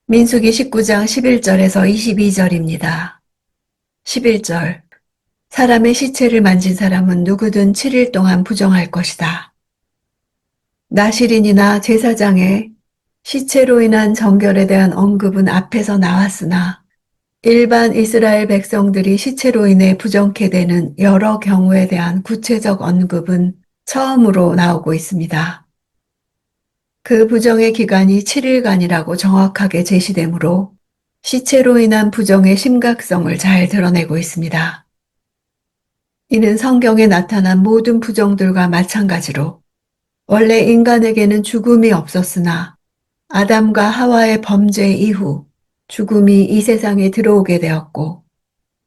민수기 19장 11절에서 22절입니다. 11절. 사람의 시체를 만진 사람은 누구든 7일 동안 부정할 것이다. 나실인이나 제사장의 시체로 인한 정결에 대한 언급은 앞에서 나왔으나 일반 이스라엘 백성들이 시체로 인해 부정케 되는 여러 경우에 대한 구체적 언급은 처음으로 나오고 있습니다. 그 부정의 기간이 7일간이라고 정확하게 제시되므로 시체로 인한 부정의 심각성을 잘 드러내고 있습니다. 이는 성경에 나타난 모든 부정들과 마찬가지로 원래 인간에게는 죽음이 없었으나 아담과 하와의 범죄 이후 죽음이 이 세상에 들어오게 되었고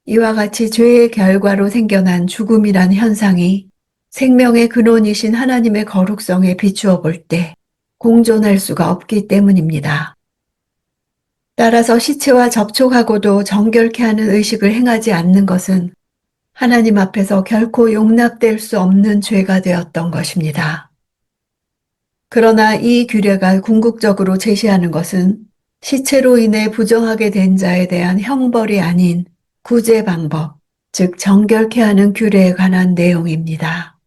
이와 같이 죄의 결과로 생겨난 죽음이란 현상이 생명의 근원이신 하나님의 거룩성에 비추어 볼 때 공존할 수가 없기 때문입니다. 따라서 시체와 접촉하고도 정결케 하는 의식을 행하지 않는 것은 하나님 앞에서 결코 용납될 수 없는 죄가 되었던 것입니다. 그러나 이 규례가 궁극적으로 제시하는 것은 시체로 인해 부정하게 된 자에 대한 형벌이 아닌 구제 방법, 즉 정결케 하는 규례에 관한 내용입니다.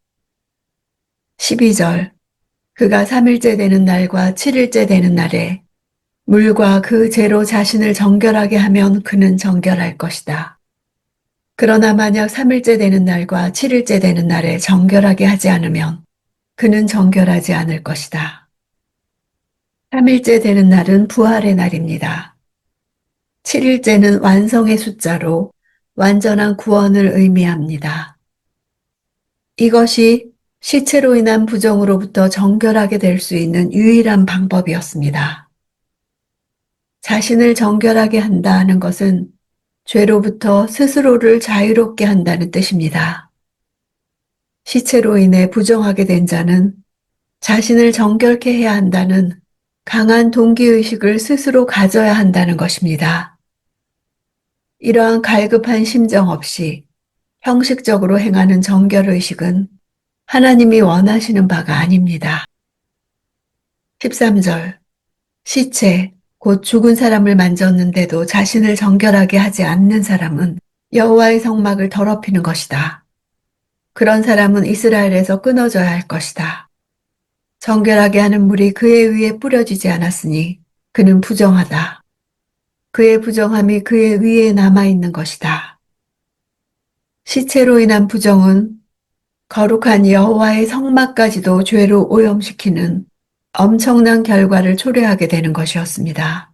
12절. 그가 3일째 되는 날과 7일째 되는 날에 물과 그 죄로 자신을 정결하게 하면 그는 정결할 것이다. 그러나 만약 3일째 되는 날과 7일째 되는 날에 정결하게 하지 않으면 그는 정결하지 않을 것이다. 3일째 되는 날은 부활의 날입니다. 7일째는 완성의 숫자로 완전한 구원을 의미합니다. 이것이 시체로 인한 부정으로부터 정결하게 될 수 있는 유일한 방법이었습니다. 자신을 정결하게 한다는 것은 죄로부터 스스로를 자유롭게 한다는 뜻입니다. 시체로 인해 부정하게 된 자는 자신을 정결케 해야 한다는 강한 동기의식을 스스로 가져야 한다는 것입니다. 이러한 갈급한 심정 없이 형식적으로 행하는 정결의식은 하나님이 원하시는 바가 아닙니다. 13절. 시체, 곧 죽은 사람을 만졌는데도 자신을 정결하게 하지 않는 사람은 여호와의 성막을 더럽히는 것이다. 그런 사람은 이스라엘에서 끊어져야 할 것이다. 정결하게 하는 물이 그의 위에 뿌려지지 않았으니 그는 부정하다. 그의 부정함이 그의 위에 남아있는 것이다. 시체로 인한 부정은 거룩한 여호와의 성막까지도 죄로 오염시키는 엄청난 결과를 초래하게 되는 것이었습니다.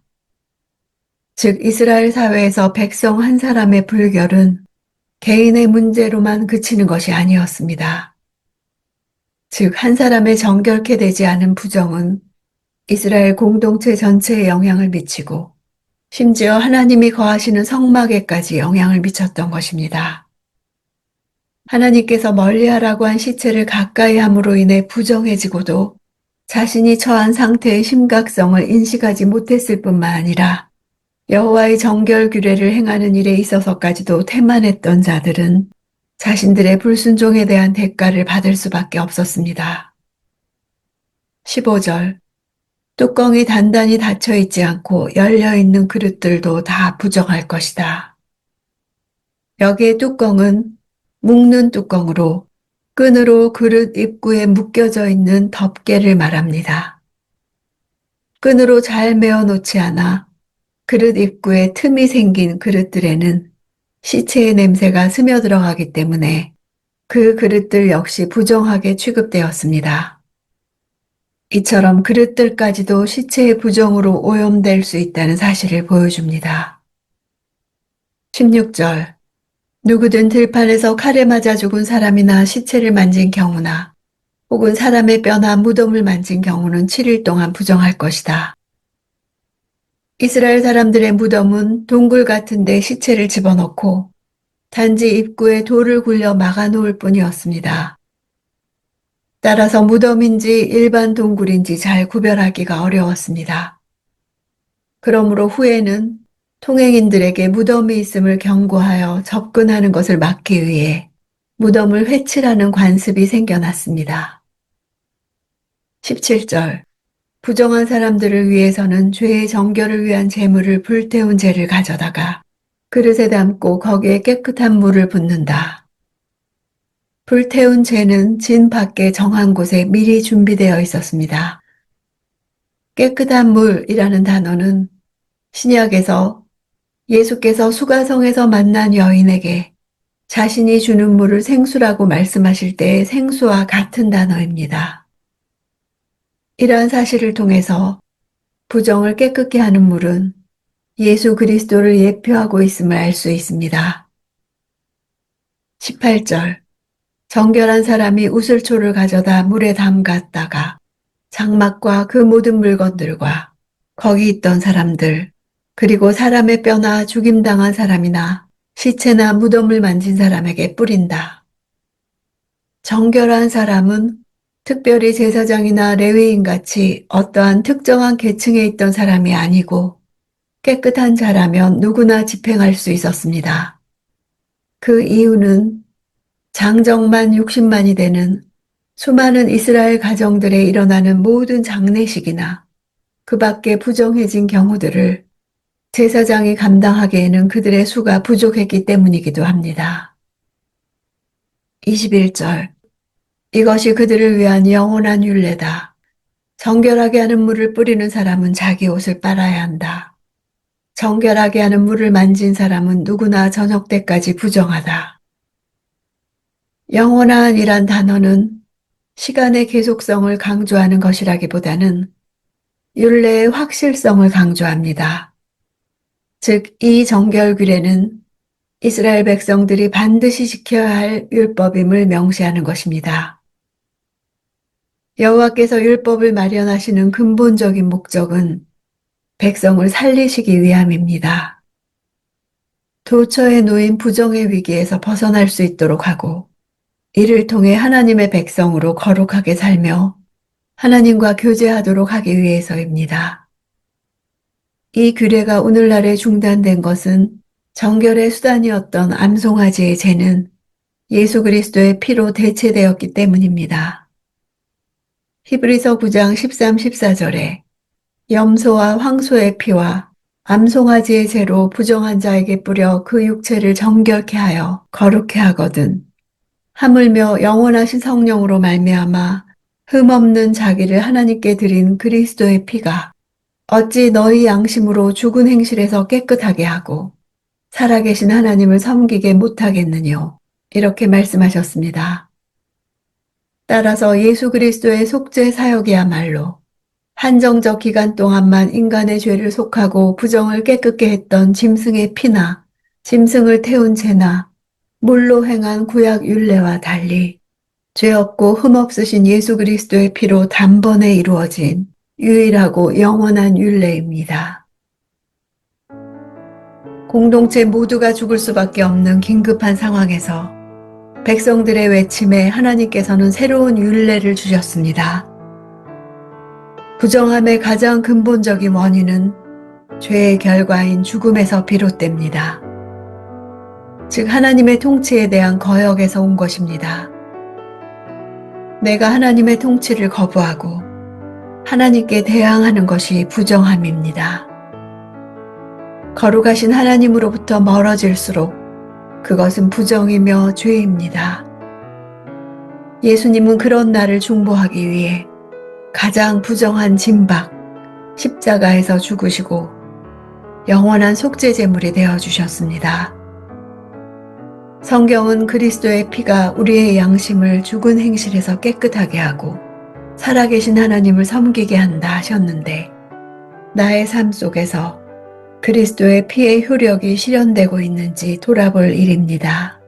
즉 이스라엘 사회에서 백성 한 사람의 불결은 개인의 문제로만 그치는 것이 아니었습니다. 즉 한 사람의 정결케 되지 않은 부정은 이스라엘 공동체 전체에 영향을 미치고 심지어 하나님이 거하시는 성막에까지 영향을 미쳤던 것입니다. 하나님께서 멀리하라고 한 시체를 가까이 함으로 인해 부정해지고도 자신이 처한 상태의 심각성을 인식하지 못했을 뿐만 아니라 여호와의 정결 규례를 행하는 일에 있어서까지도 태만했던 자들은 자신들의 불순종에 대한 대가를 받을 수밖에 없었습니다. 15절. 뚜껑이 단단히 닫혀 있지 않고 열려 있는 그릇들도 다 부정할 것이다. 여기에 뚜껑은 묶는 뚜껑으로 끈으로 그릇 입구에 묶여져 있는 덮개를 말합니다. 끈으로 잘 메어 놓지 않아 그릇 입구에 틈이 생긴 그릇들에는 시체의 냄새가 스며들어가기 때문에 그 그릇들 역시 부정하게 취급되었습니다. 이처럼 그릇들까지도 시체의 부정으로 오염될 수 있다는 사실을 보여줍니다. 16절. 누구든 들판에서 칼에 맞아 죽은 사람이나 시체를 만진 경우나 혹은 사람의 뼈나 무덤을 만진 경우는 7일 동안 부정할 것이다. 이스라엘 사람들의 무덤은 동굴 같은 데 시체를 집어넣고 단지 입구에 돌을 굴려 막아놓을 뿐이었습니다. 따라서 무덤인지 일반 동굴인지 잘 구별하기가 어려웠습니다. 그러므로 후에는 통행인들에게 무덤이 있음을 경고하여 접근하는 것을 막기 위해 무덤을 회칠하는 관습이 생겨났습니다. 17절. 부정한 사람들을 위해서는 죄의 정결을 위한 제물을 불태운 재를 가져다가 그릇에 담고 거기에 깨끗한 물을 붓는다. 불태운 재는 진 밖에 정한 곳에 미리 준비되어 있었습니다. 깨끗한 물이라는 단어는 신약에서 예수께서 수가성에서 만난 여인에게 자신이 주는 물을 생수라고 말씀하실 때의 생수와 같은 단어입니다. 이러한 사실을 통해서 부정을 깨끗게 하는 물은 예수 그리스도를 예표하고 있음을 알 수 있습니다. 18절 정결한 사람이 우슬초를 가져다 물에 담갔다가 장막과 그 모든 물건들과 거기 있던 사람들 그리고 사람의 뼈나 죽임당한 사람이나 시체나 무덤을 만진 사람에게 뿌린다. 정결한 사람은 특별히 제사장이나 레위인같이 어떠한 특정한 계층에 있던 사람이 아니고 깨끗한 자라면 누구나 집행할 수 있었습니다. 그 이유는 장정만 60만이 되는 수많은 이스라엘 가정들에 일어나는 모든 장례식이나 그 밖에 부정해진 경우들을 제사장이 감당하기에는 그들의 수가 부족했기 때문이기도 합니다. 21절 이것이 그들을 위한 영원한 율례다. 정결하게 하는 물을 뿌리는 사람은 자기 옷을 빨아야 한다. 정결하게 하는 물을 만진 사람은 누구나 저녁 때까지 부정하다. 영원한이란 단어는 시간의 계속성을 강조하는 것이라기보다는 율례의 확실성을 강조합니다. 즉, 이 정결 규례는 이스라엘 백성들이 반드시 지켜야 할 율법임을 명시하는 것입니다. 여호와께서 율법을 마련하시는 근본적인 목적은 백성을 살리시기 위함입니다. 도처에 놓인 부정의 위기에서 벗어날 수 있도록 하고 이를 통해 하나님의 백성으로 거룩하게 살며 하나님과 교제하도록 하기 위해서입니다. 이 규례가 오늘날에 중단된 것은 정결의 수단이었던 암송아지의 제는 예수 그리스도의 피로 대체되었기 때문입니다. 히브리서 9장 13, 14절에 염소와 황소의 피와 암송아지의 제로 부정한 자에게 뿌려 그 육체를 정결케 하여 거룩케 하거든. 하물며 영원하신 성령으로 말미암아 흠없는 자기를 하나님께 드린 그리스도의 피가 어찌 너희 양심으로 죽은 행실에서 깨끗하게 하고 살아계신 하나님을 섬기게 못하겠느뇨. 이렇게 말씀하셨습니다. 따라서 예수 그리스도의 속죄 사역이야말로 한정적 기간 동안만 인간의 죄를 속하고 부정을 깨끗게 했던 짐승의 피나 짐승을 태운 죄나 물로 행한 구약 율례와 달리 죄 없고 흠 없으신 예수 그리스도의 피로 단번에 이루어진 유일하고 영원한 율례입니다. 공동체 모두가 죽을 수밖에 없는 긴급한 상황에서 백성들의 외침에 하나님께서는 새로운 율례를 주셨습니다. 부정함의 가장 근본적인 원인은 죄의 결과인 죽음에서 비롯됩니다. 즉 하나님의 통치에 대한 거역에서 온 것입니다. 내가 하나님의 통치를 거부하고 하나님께 대항하는 것이 부정함입니다. 거룩하신 하나님으로부터 멀어질수록 그것은 부정이며 죄입니다. 예수님은 그런 나를 중보하기 위해 가장 부정한 진박, 십자가에서 죽으시고 영원한 속죄 제물이 되어주셨습니다. 성경은 그리스도의 피가 우리의 양심을 죽은 행실에서 깨끗하게 하고 살아계신 하나님을 섬기게 한다 하셨는데 나의 삶 속에서 그리스도의 피의 효력이 실현되고 있는지 돌아볼 일입니다.